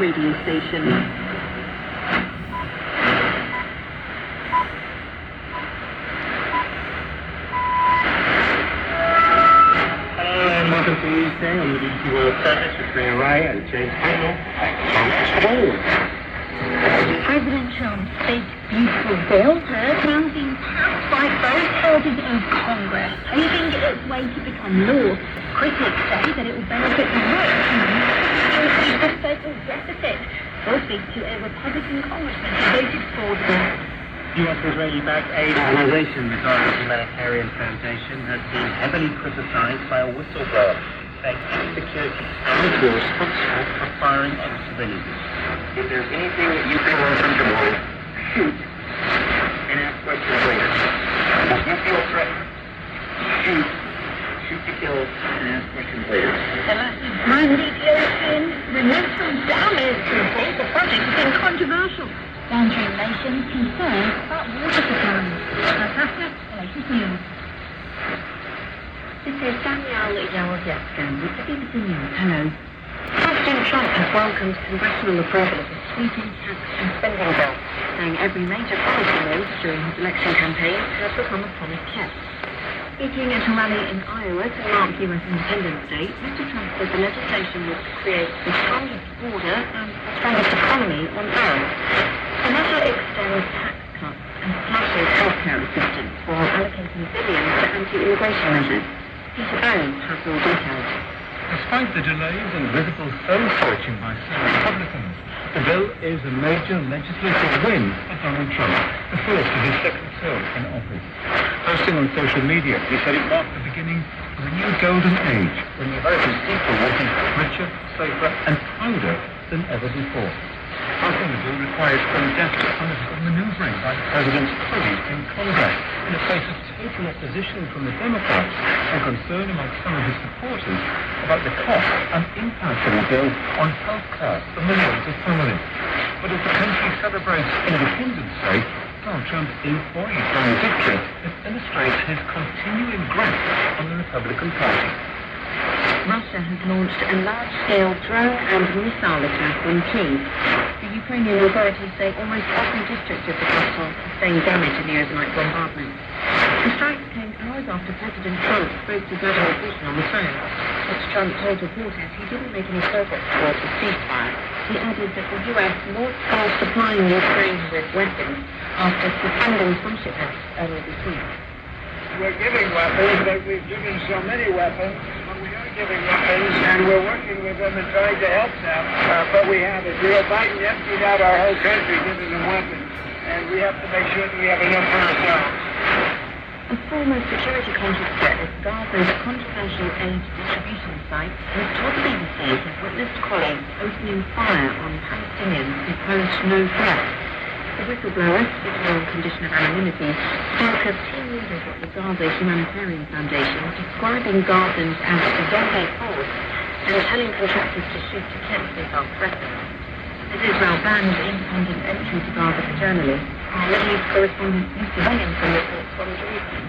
radio station. Welcome to Tuesday on the BBC World Service with Rhea Ray and James Hamill. Presidential Big Beautiful Bill has now been passed by both houses of Congress, paving its way to become law. Critics say that it will benefit the rich and reduce the federal deficit. We'll speak to a Republican congressman who voted for the bill. US-Israeli-backed aid organization, the Gaza Humanitarian Foundation, has been heavily criticized by a whistleblower, saying security staff were responsible for firing on civilians. If there's anything that you feel uncomfortable, shoot and ask questions later. If you feel threatened, shoot to kill and ask questions later. The massive grand declaration removed from damage report. The project has been controversial. Boundary nations concerned about water supply. Natasha, latest news. This is Danielle Yawowiecka with the BBC News. Hello. President Trump has welcomed congressional approval of a sweeping tax and spending bill, saying every major policy move during his election campaign has become a promise kept. Speaking at a rally in Iowa to mark U.S. Independence Day, Mr. Trump said the legislation would create the strongest border and the strongest economy on earth. The measure extends tax cuts and slashes healthcare assistance while allocating billions to anti-immigration measures. Peter Bones has more details. Despite the delays and visible soul-searching by some Republicans, the bill is a major legislative win for Donald Trump, the first of his second term in office. Posting on social media, he said it marked the beginning of a new golden age when the American people will be richer, safer and prouder than ever before. Passing the bill requires some desperate political maneuvering by the president's colleagues in Congress in the face of total opposition from the Democrats and concern among some of his supporters about the cost and impact of the bill on health care for millions of families. But as the country celebrates Independence Day, Donald Trump is poised on a victory that illustrates his continuing grip on the Republican Party. Russia has launched a large-scale drone and missile attack on Kyiv. The Ukrainian authorities say almost every district of the capital sustained damage in the overnight bombardment. The strike came hours after President Trump spoke to Vladimir Putin on the phone. But Trump told reporters he didn't make any progress towards a ceasefire. He added that the US would start supplying Ukraine with weapons after suspending some shipments earlier this week. We're giving weapons, but we've given so many weapons. We are giving weapons, and we're working with them and trying to help them, but we haven't. Biden emptied out our whole country giving them weapons, and we have to make sure that we have enough for ourselves. A former security contractor at Gaza's controversial aid distribution site has told the BBC his witnessed colleagues opening fire on Palestinians who posed no threat. The whistleblower, speaking on condition of anonymity, spoke of team leaders at the Gaza Humanitarian Foundation describing Gazans as a Zombe force and telling contractors to shoot to kill if they felt threatened. As Israel banned independent entry to Gaza for journalists, our Middle East correspondent Lisa Williamson reports from Jerusalem.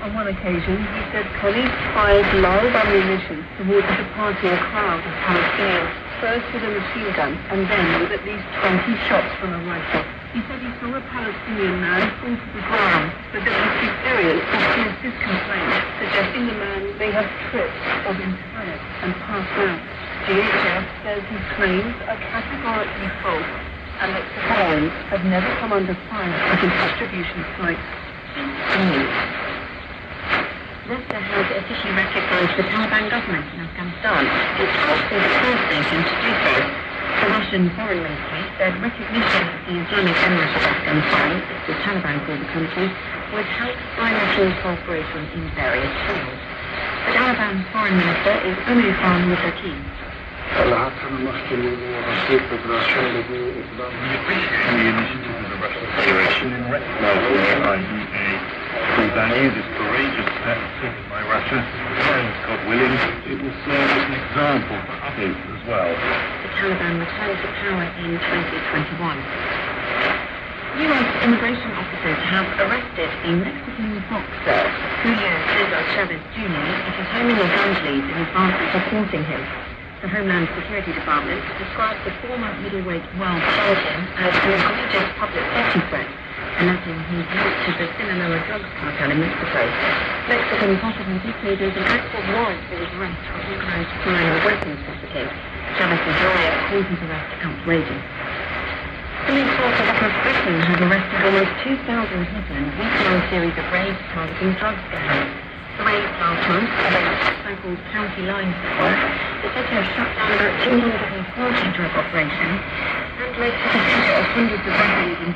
On one occasion, he said police fired live ammunition towards a departing crowd of Palestinians, first with a machine gun and then with at least 20 shots from a rifle. He said he saw a Palestinian man fall to the ground, but that his experience dismissed his complaint, suggesting the man may have tripped or been tired and passed out. DHS says his claims are categorically false and that civilians have never come under fire at his distribution site. Russia has officially recognized the Taliban government in Afghanistan. It has been the first nation to do so. The Russian Foreign Ministry said recognition of the Islamic Emirate of Afghanistan, as the Taliban call the country, would help bilateral cooperation in various fields. The Taliban Foreign Minister is Amir Khan Muttaqi. We appreciate the initiative of the Russian Federation in recognizing the IDA. That is this courageous step taken by Russia, and God willing, it will serve as an example for others as well. The Taliban returned to power in 2021. U.S. immigration officers have arrested a Mexican boxer, Julio Cesar Chavez Jr., at his home in Los Angeles in advance of deporting him. The Homeland Security Department described the former middleweight world champion as an egregious public safety threat, alleging he's linked to the Sinaloa drugs cartel in Mexico. Mexican prosecutors say there's an active warrant for his arrest for organized crime and weapons trafficking. Chavez's lawyer calls his arrest outrageous. Police forces across Britain have arrested almost 2,000 people in a week-long series of raids targeting drug gangs. The raids last month against so-called county lines network is said to have shut down about 240 drug operations and led to the capture of hundreds of weapons in